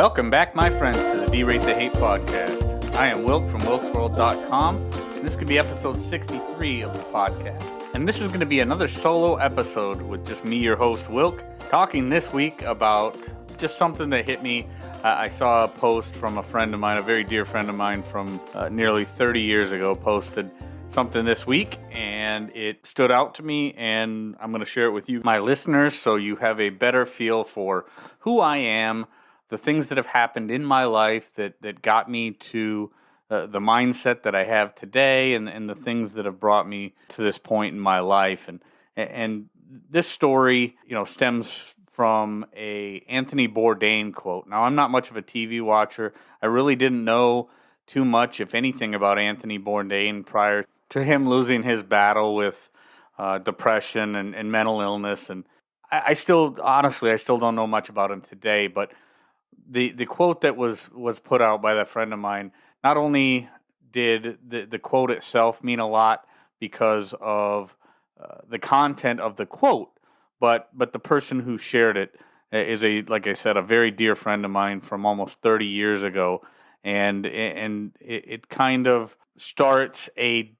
Welcome back, my friends, to the D-Rate the Hate podcast. I am Wilk from wilksworld.com, and this could be episode 63 of the podcast. And this is going to be another solo episode with just me, your host, Wilk, talking this week about just something that hit me. I saw a post from a friend of mine, a very dear friend of mine from nearly 30 years ago, posted something this week, and it stood out to me, and I'm going to share it with you, my listeners, so you have a better feel for who I am, the things that have happened in my life that got me to the mindset that I have today, and the things that have brought me to this point in my life. And this story, stems from a Anthony Bourdain quote. Now, I'm not much of a TV watcher. I really didn't know too much, if anything, about Anthony Bourdain prior to him losing his battle with depression and mental illness. And I still don't know much about him today, but the quote that was put out by that friend of mine, not only did the quote itself mean a lot because of the content of the quote, but the person who shared it is like I said, a very dear friend of mine from almost 30 years ago, and it kind of starts a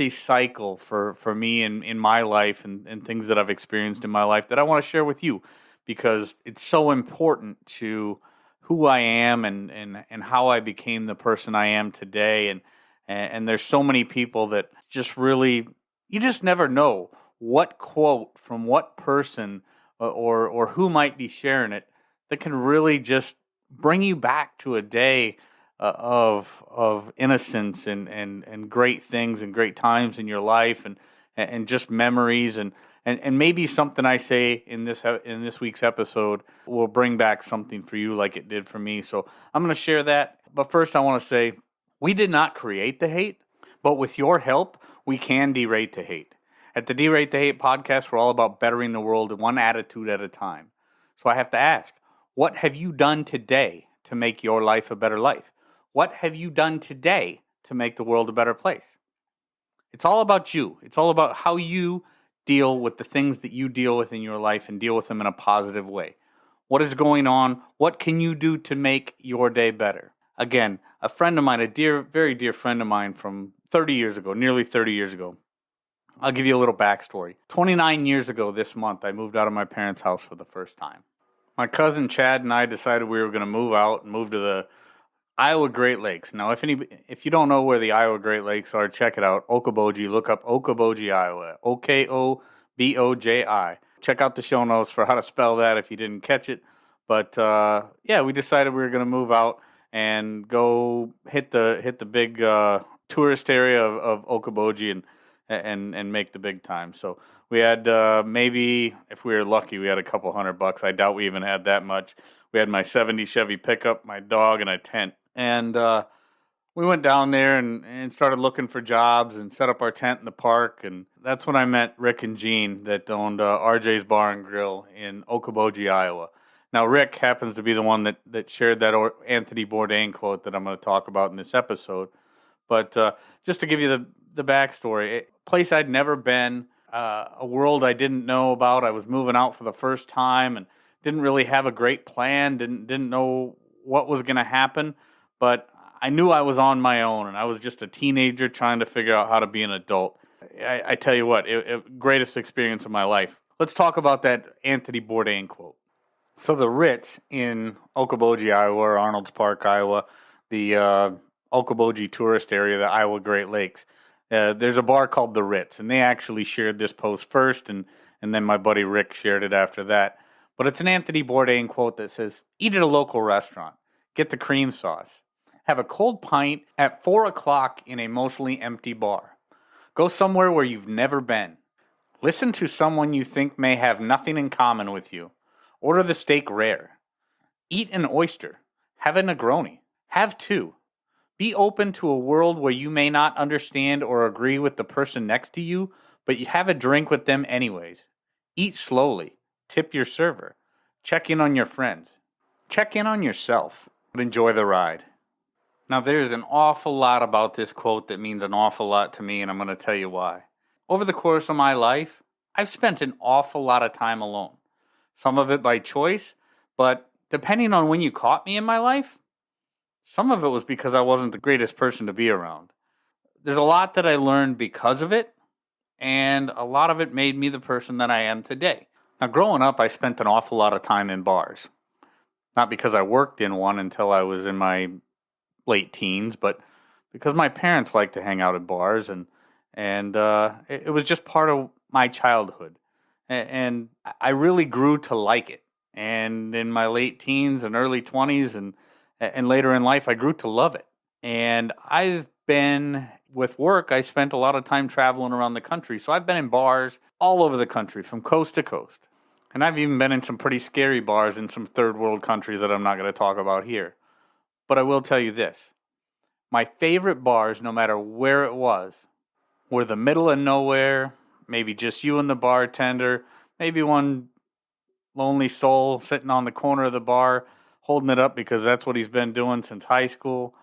cycle for me in my life and things that I've experienced in my life that I want to share with you, because it's so important to who I am and how I became the person I am today. And there's so many people that just really, you just never know what quote from what person or who might be sharing it that can really just bring you back to a day of innocence and great things and great times in your life and just memories and maybe something I say in this week's episode will bring back something for you like it did for me. So I'm going to share that. But first I want to say, we did not create the hate, but with your help, we can derate the hate. At the Derate the Hate podcast, we're all about bettering the world one attitude at a time. So I have to ask, what have you done today to make your life a better life? What have you done today to make the world a better place? It's all about you. It's all about how you deal with the things that you deal with in your life and deal with them in a positive way. What is going on? What can you do to make your day better? Again, a friend of mine, very dear friend of mine from 30 years ago, nearly 30 years ago. I'll give you a little backstory. 29 years ago this month, I moved out of my parents' house for the first time. My cousin Chad and I decided we were going to move out and move to the Iowa Great Lakes. Now, if you don't know where the Iowa Great Lakes are, check it out. Okoboji. Look up Okoboji, Iowa. Okoboji. Check out the show notes for how to spell that if you didn't catch it. But we decided we were going to move out and go hit the big tourist area of Okoboji and make the big time. So we had maybe, if we were lucky, we had a couple $100. I doubt we even had that much. We had my 70 Chevy pickup, my dog, and a tent. And we went down there and started looking for jobs and set up our tent in the park. And that's when I met Rick and Jean that owned RJ's Bar and Grill in Okoboji, Iowa. Now, Rick happens to be the one that shared that Anthony Bourdain quote that I'm going to talk about in this episode. But just to give you the backstory, a place I'd never been, a world I didn't know about. I was moving out for the first time and didn't really have a great plan, didn't know what was going to happen, but I knew I was on my own, and I was just a teenager trying to figure out how to be an adult. I tell you what, greatest experience of my life. Let's talk about that Anthony Bourdain quote. So the Ritz in Okoboji, Iowa, or Arnold's Park, Iowa, the Okoboji tourist area, the Iowa Great Lakes, there's a bar called the Ritz, and they actually shared this post first, and then my buddy Rick shared it after that. But it's an Anthony Bourdain quote that says, eat at a local restaurant, get the cream sauce, have a cold pint at 4 o'clock in a mostly empty bar, go somewhere where you've never been, listen to someone you think may have nothing in common with you, order the steak rare, eat an oyster, have a Negroni, have two, be open to a world where you may not understand or agree with the person next to you, but you have a drink with them anyways, eat slowly, tip your server, check in on your friends, check in on yourself, but enjoy the ride. Now, there's an awful lot about this quote that means an awful lot to me, and I'm going to tell you why. Over the course of my life, I've spent an awful lot of time alone. Some of it by choice, but depending on when you caught me in my life, some of it was because I wasn't the greatest person to be around. There's a lot that I learned because of it, and a lot of it made me the person that I am today. Now, growing up, I spent an awful lot of time in bars. Not because I worked in one until I was in my late teens, but because my parents liked to hang out at bars, and it was just part of my childhood. And I really grew to like it. And in my late teens and early 20s and later in life, I grew to love it. And I've been, with work, I spent a lot of time traveling around the country. So I've been in bars all over the country, from coast to coast. And I've even been in some pretty scary bars in some third world countries that I'm not going to talk about here. But I will tell you this. My favorite bars, no matter where it was, were the middle of nowhere, maybe just you and the bartender, maybe one lonely soul sitting on the corner of the bar holding it up because that's what he's been doing since high school.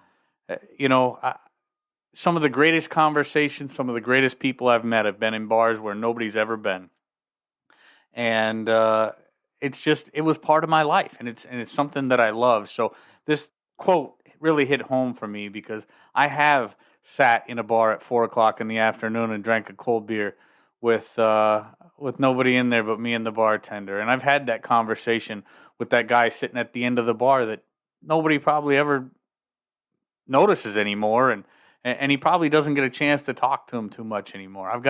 Some of the greatest conversations, some of the greatest people I've met have been in bars where nobody's ever been. And it was part of my life, and it's something that I love. So this quote really hit home for me because I have sat in a bar at 4:00 in the afternoon and drank a cold beer with nobody in there but me and the bartender. And I've had that conversation with that guy sitting at the end of the bar that nobody probably ever notices anymore, and he probably doesn't get a chance to talk to him too much anymore. I've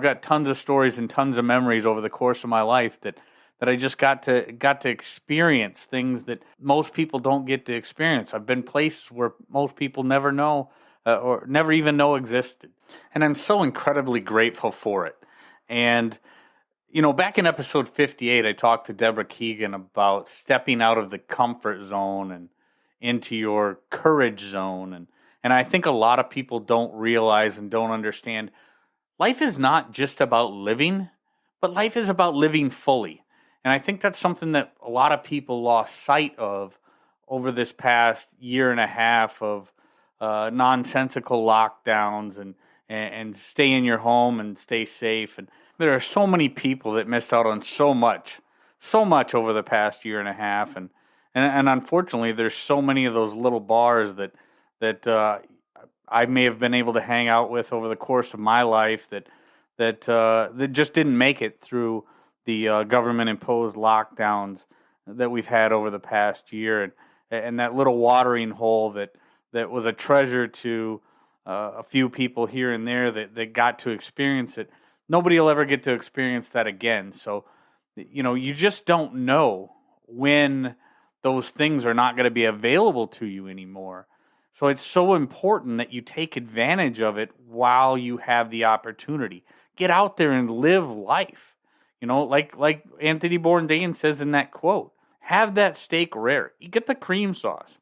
got tons of stories and tons of memories over the course of my life that I just got to experience things that most people don't get to experience. I've been places where most people never know or never even know existed. And I'm so incredibly grateful for it. And, back in episode 58, I talked to Deborah Keegan about stepping out of the comfort zone and into your courage zone. And I think a lot of people don't realize and don't understand life is not just about living, but life is about living fully. And I think that's something that a lot of people lost sight of over this past year and a half of nonsensical lockdowns and stay in your home and stay safe. And there are so many people that missed out on so much over the past year and a half. And unfortunately, there's so many of those little bars that I may have been able to hang out with over the course of my life that just didn't make it through the government-imposed lockdowns that we've had over the past year, and that little watering hole that was a treasure to a few people here and there that got to experience it. Nobody will ever get to experience that again. So, you just don't know when those things are not going to be available to you anymore. So it's so important that you take advantage of it while you have the opportunity. Get out there and live life. Like Anthony Bourdain says in that quote, have that steak rare. You get the cream sauce.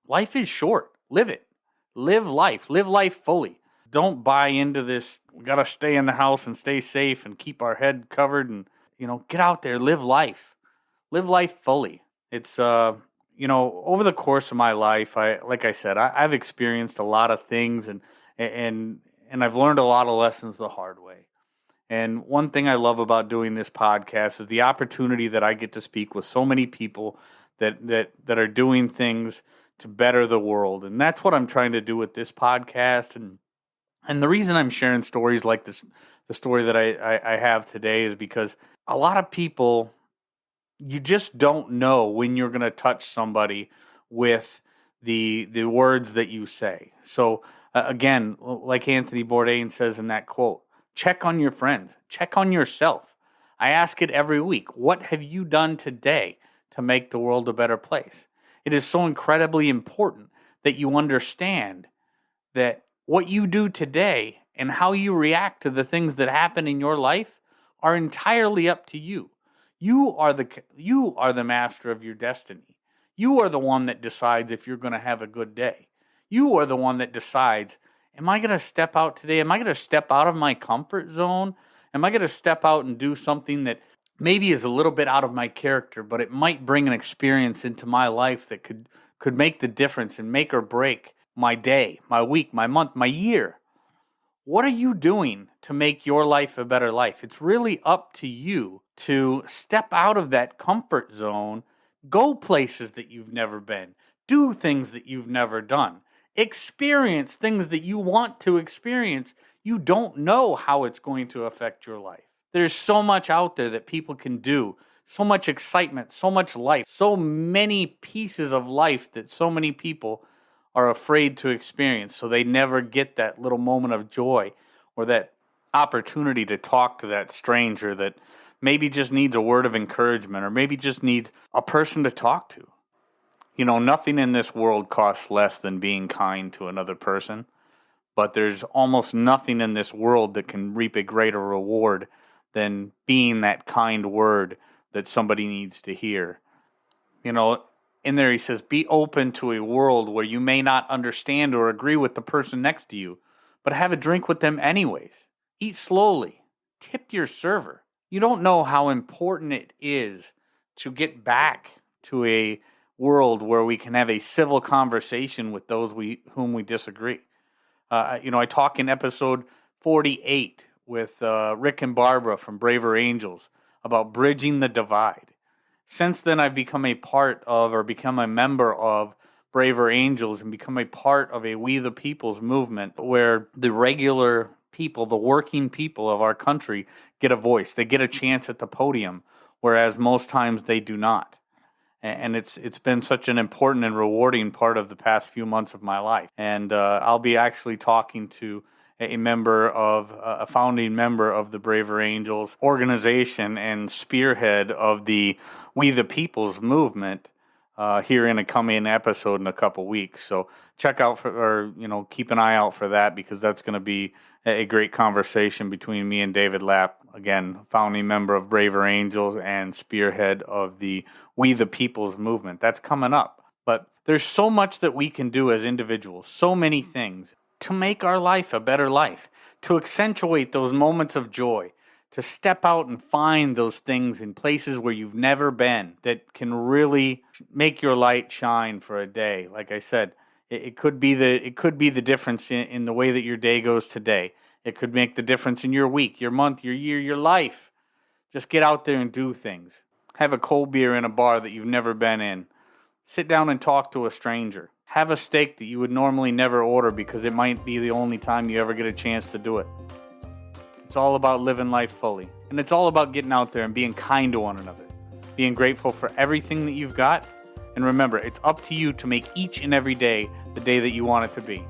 Life is short. Live it. Live life. Live life fully. Don't buy into this, we got to stay in the house and stay safe and keep our head covered and, get out there, live life. Live life fully. It's, over the course of my life, I've experienced a lot of things and I've learned a lot of lessons the hard way. And one thing I love about doing this podcast is the opportunity that I get to speak with so many people that are doing things to better the world. And that's what I'm trying to do with this podcast. And the reason I'm sharing stories like this, the story that I have today, is because a lot of people, you just don't know when you're going to touch somebody with the words that you say. So again, like Anthony Bourdain says in that quote, check on your friends, check on yourself. I ask it every week. What have you done today to make the world a better place? It is so incredibly important that you understand that what you do today and how you react to the things that happen in your life are entirely up to you. You are the master of your destiny. You are the one that decides if you're going to have a good day. You are the one that decides, am I going to step out today? Am I going to step out of my comfort zone? Am I going to step out and do something that maybe is a little bit out of my character, but it might bring an experience into my life that could make the difference and make or break my day, my week, my month, my year? What are you doing to make your life a better life? It's really up to you to step out of that comfort zone, Go places that you've never been. Do things that you've never done. Experience things that you want to experience. You don't know how it's going to affect your life. There's so much out there that people can do, so much excitement, so much life, so many pieces of life that so many people are afraid to experience. So they never get that little moment of joy or that opportunity to talk to that stranger that maybe just needs a word of encouragement or maybe just needs a person to talk to. Nothing in this world costs less than being kind to another person, but there's almost nothing in this world that can reap a greater reward than being that kind word that somebody needs to hear. In there he says, be open to a world where you may not understand or agree with the person next to you, but have a drink with them anyways. Eat slowly. Tip your server. You don't know how important it is to get back to a world where we can have a civil conversation with those whom we disagree. I talk in episode 48 with Rick and Barbara from Braver Angels about bridging the divide. Since then, I've become a member of Braver Angels and become a part of a We the People's movement where the regular people, the working people of our country get a voice. They get a chance at the podium, whereas most times they do not. And it's been such an important and rewarding part of the past few months of my life. And I'll be actually talking to a founding member of the Braver Angels organization and spearhead of the We the People's movement here in a coming episode in a couple weeks. So check out keep an eye out for that, because that's going to be a great conversation between me and David Lapp, again, founding member of Braver Angels and spearhead of the We the People's movement. That's coming up. But there's so much that we can do as individuals, so many things to make our life a better life, to accentuate those moments of joy, to step out and find those things in places where you've never been that can really make your light shine for a day. Like I said, it could be the difference in the way that your day goes today. It could make the difference in your week, your month, your year, your life. Just get out there and do things. Have a cold beer in a bar that you've never been in. Sit down and talk to a stranger. Have a steak that you would normally never order because it might be the only time you ever get a chance to do it. It's all about living life fully. And it's all about getting out there and being kind to one another. Being grateful for everything that you've got. And remember, it's up to you to make each and every day the day that you want it to be.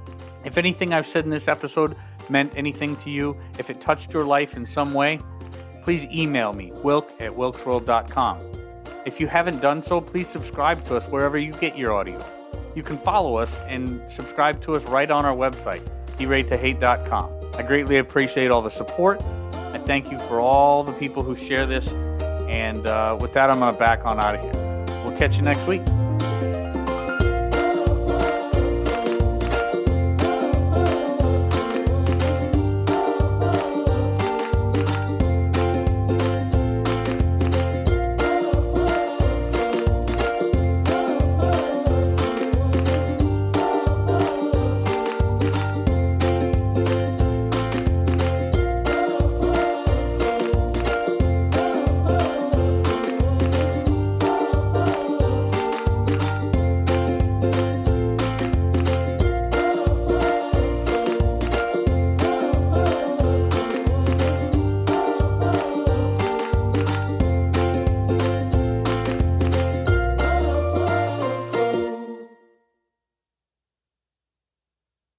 If anything I've said in this episode meant anything to you, if it touched your life in some way, please email me, wilk@wilksworld.com. If you haven't done so, please subscribe to us wherever you get your audio. You can follow us and subscribe to us right on our website, bereadytohate.com. I greatly appreciate all the support. I thank you for all the people who share this. And with that, I'm going to back on out of here. We'll catch you next week.